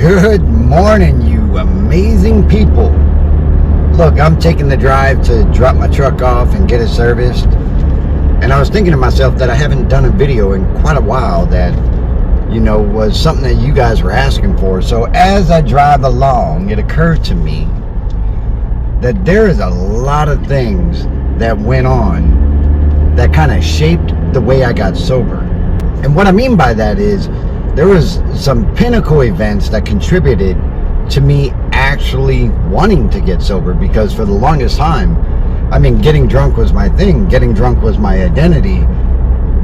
Good morning, you amazing people. Look, I'm taking the drive to drop my truck off and get it serviced. And I was thinking to myself that I haven't done a video in quite a while that, was something that you guys were asking for. So as I drive along, it occurred to me that there is a lot of things that went on that kind of shaped the way I got sober. And what I mean by that is there was some pinnacle events that contributed to me actually wanting to get sober, because for the longest time, getting drunk was my thing. Getting drunk was my identity.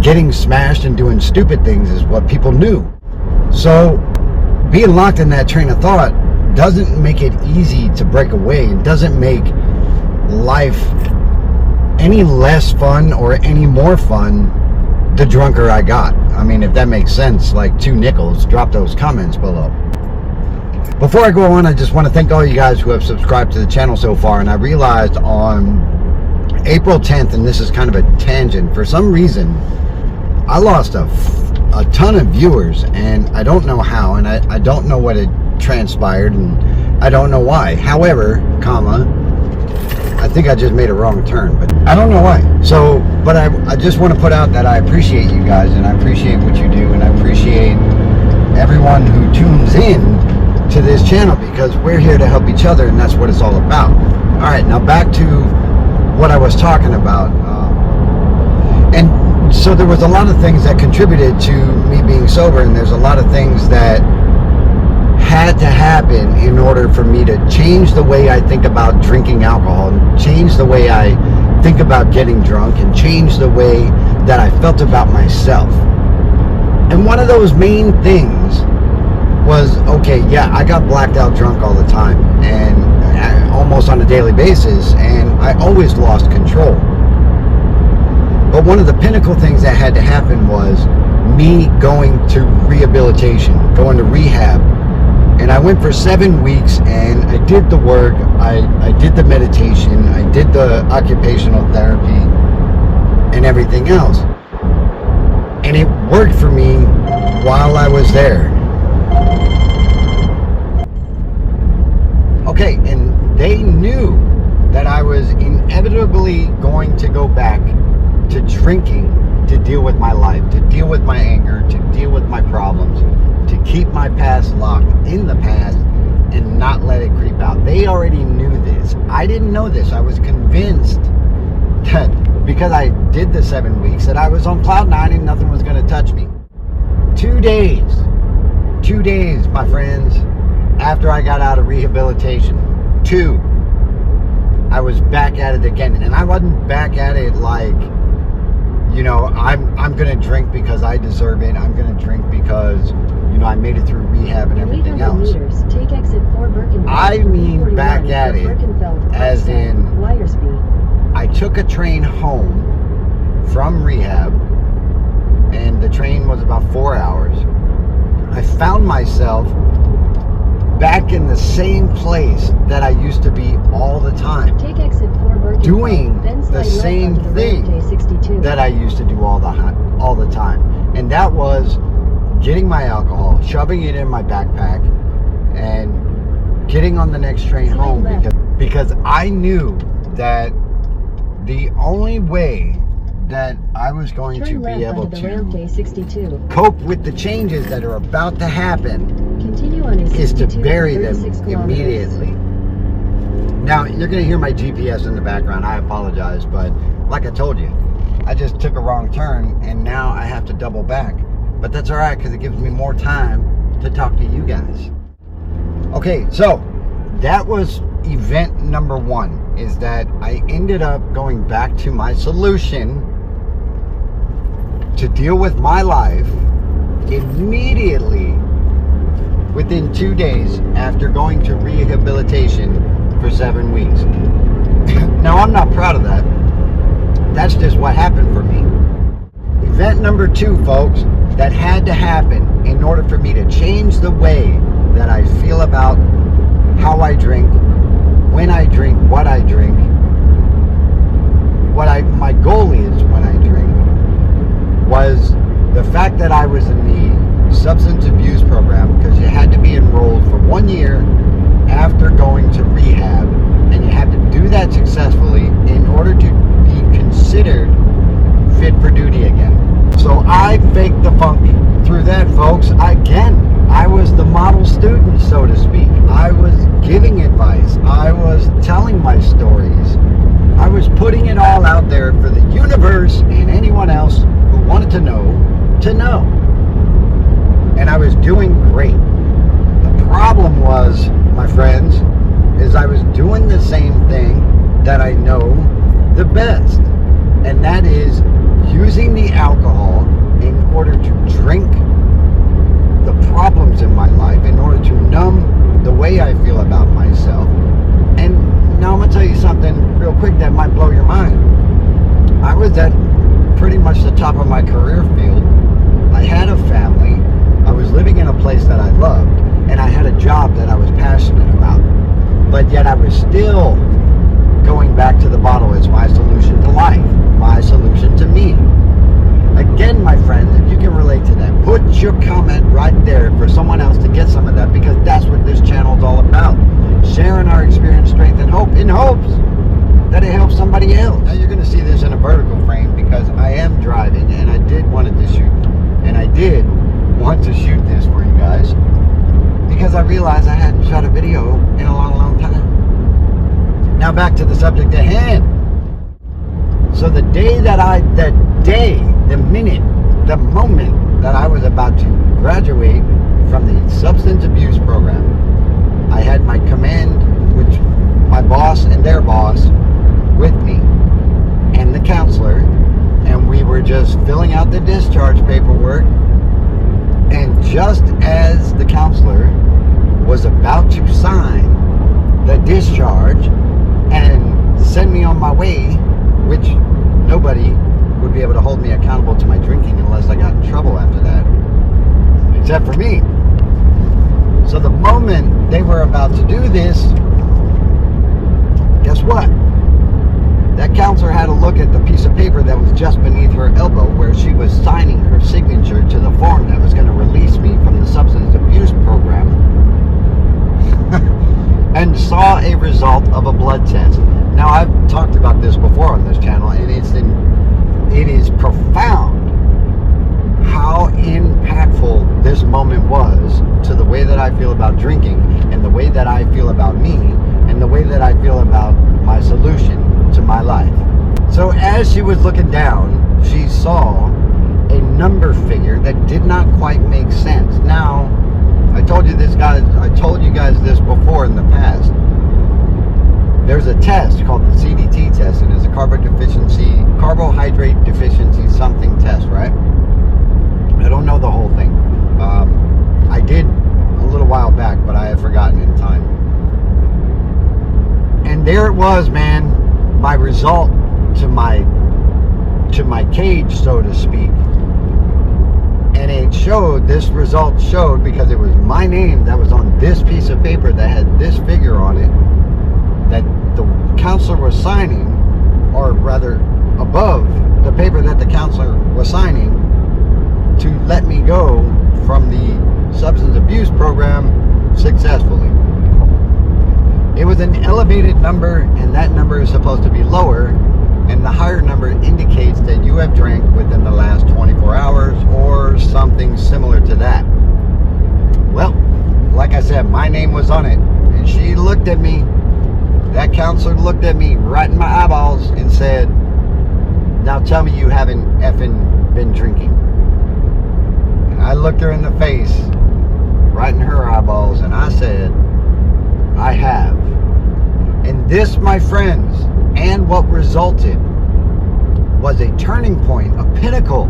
Getting smashed and doing stupid things is what people knew. So being locked in that train of thought doesn't make it easy to break away. It doesn't make life any less fun or any more fun the drunker I got. If that makes sense, like 2 nickels. Drop those comments below. Before I go on, I just want to thank all you guys who have subscribed to the channel so far. And I realized on April 10th, and this is kind of a tangent, for some reason I lost a ton of viewers, and I don't know how, and I don't know what had transpired, and I don't know why. However, I think I just made a wrong turn, but I don't know why. So, but I just want to put out that I appreciate you guys, and I appreciate what you do, and I appreciate everyone who tunes in to this channel, because we're here to help each other, and that's what it's all about. All right, now back to what I was talking about. And so there was a lot of things that contributed to me being sober, and there's a lot of things that had to happen in order for me to change the way I think about drinking alcohol, and change the way I think about getting drunk, and change the way that I felt about myself. And one of those main things was, I got blacked out drunk all the time, and almost on a daily basis, and I always lost control. But one of the pinnacle things that had to happen was me going to rehabilitation, going to rehab. And I went for 7 weeks, and I did the work, I did the meditation, I did the occupational therapy, and everything else. And it worked for me while I was there. Okay, and they knew that I was inevitably going to go back to drinking to deal with my life, to deal with my anger, to deal with my problems, to keep my past locked in the past and not let it creep out. They already knew this. I didn't know this. I was convinced that because I did the 7 weeks that I was on cloud 9 and nothing was going to touch me. 2 days, my friends, after I got out of rehabilitation, I was back at it again. And I wasn't back at it like, I'm going to drink because I deserve it. I'm going to drink because, I made it through rehab and everything else. Take exit 4 I mean back at it as in I took a train home from rehab, and the train was about 4 hours. I found myself back in the same place that I used to be all the time. Take exit 4 doing the same thing that I used to do all the time. And that was getting my alcohol, shoving it in my backpack, and getting on the next train home, because I knew that the only way that I was going to be able to cope with the changes that are about to happen is to bury them immediately. Now, you're going to hear my GPS in the background. I apologize, but like I told you, I just took a wrong turn, and now I have to double back. But that's all right, because it gives me more time to talk to you guys. Okay, so that was event number 1, is that I ended up going back to my solution to deal with my life immediately within 2 days after going to rehabilitation for 7 weeks. Now, I'm not proud of that. That's just what happened for me. Event number 2, folks, that had to happen in order for me to change the way that I feel about how I drink, when I drink, what I drink, my goal is when I drink, was the fact that I was in the substance abuse program because you had to be enrolled for 1 year after going to rehab, and you had to do that successfully in order to be considered fit for duty again. So I faked the funk through that, folks. I was the model student, so to speak. I was giving advice. I was telling my stories. I was putting it all out there for the universe and anyone else who wanted to know. And I was doing great. The problem was, my friends, is I was doing the same thing that I know the best. And that is using the alcohol in order to drink the problems in my life, in order to numb the way I feel about myself. And now I'm going to tell you something real quick that might blow your mind. I was at pretty much the top of my career field. I had a family. I was living in a place that I loved. And I had a job that I was passionate about. But yet I was still going back to the bottle as my solution to life, my solution to me. Again, my friends, if you can relate to that, put your comment right there for someone else to get some of that, because that's what this channel is all about. Sharing our experience, strength, and hope in hopes that it helps somebody else. Now you're going to see this in a vertical frame because I am driving, and I did want to shoot this for you guys because I realized I hadn't shot a video in a long time. Now back to the subject at hand. So the moment that I was about to graduate from the substance abuse program, I had my command, which my boss and their boss, with me, and the counselor, and we were just filling out the discharge paperwork. And just as the counselor was about to sign the discharge and send me on my way, which nobody would be able to hold me accountable to my drinking unless I got in trouble after that, except for me. So the moment they were about to do this, guess what? That counselor had a look at the piece of paper that was just beneath her elbow where she was signing her signature to the form that was going to release me from the substance abuse program and saw a result of a blood test. Now, I've talked about this before on this channel, and it is profound how impactful this moment was to the way that I feel about drinking, and the way that I feel about me, and the way that I feel about my solution to my life. So as she was looking down, she saw a number figure that did not quite make sense. Now, I told you guys this before in the past. There's a test called the CDT test, and it's a carbohydrate deficiency something test, right? I don't know the whole thing. I did a little while back, but I have forgotten in time. And there it was, man, my result to my cage, so to speak. And this result showed, because it was my name that was on this piece of paper that had this figure on it, that the counselor was signing, or rather above the paper that the counselor was signing to let me go from the substance abuse program successfully. It was an elevated number, and that number is supposed to be lower, and the higher number indicates that you have drank within the last 24 hours or something similar to that. Well, like I said, my name was on it, and she looked at me, that counselor looked at me right in my eyeballs and said, "Now tell me you haven't effing been drinking." And I looked her in the face, right in her eyeballs, and I said, "I have." And this, my friends, and what resulted, was a turning point, a pinnacle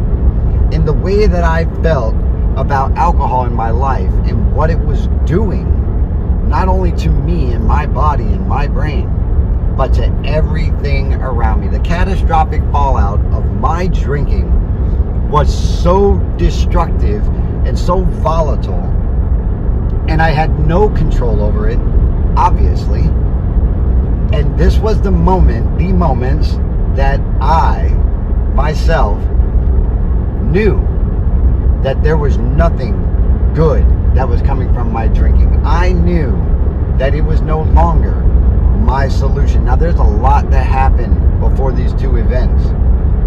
in the way that I felt about alcohol in my life and what it was doing, not only to me and my body and my brain, but to everything around me. The catastrophic fallout of my drinking was so destructive and so volatile, and I had no control over it, obviously. And this was the moments that I, myself, knew that there was nothing good that was coming from my drinking. I knew that it was no longer my solution. Now, there's a lot that happened before these two events.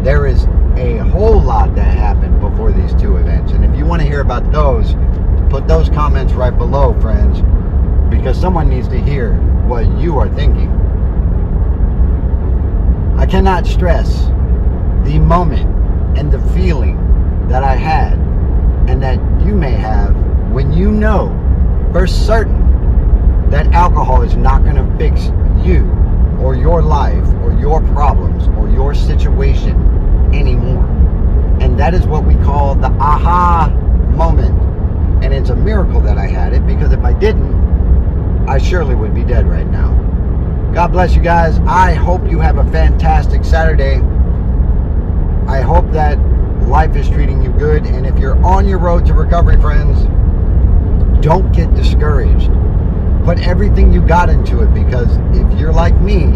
There is a whole lot that happened before these two events. And if you want to hear about those, put those comments right below, friends, because someone needs to hear what you are thinking. I cannot stress the moment and the feeling that I had and that you may have when you know for certain that alcohol is not going to fix you or your life or your problems or your situation anymore. And that is what we call the aha moment. And it's a miracle that I had it, because if I didn't, I surely would be dead right now. God bless you guys. I hope you have a fantastic Saturday. I hope that life is treating you good. And if you're on your road to recovery, friends, don't get discouraged. Put everything you got into it, because if you're like me,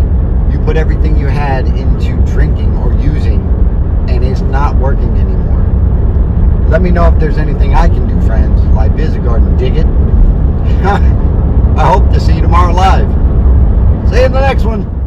you put everything you had into drinking or using, and it's not working anymore. Let me know if there's anything I can do, friends. Life is a garden. Dig it. I hope to see you tomorrow live. See you in the next one.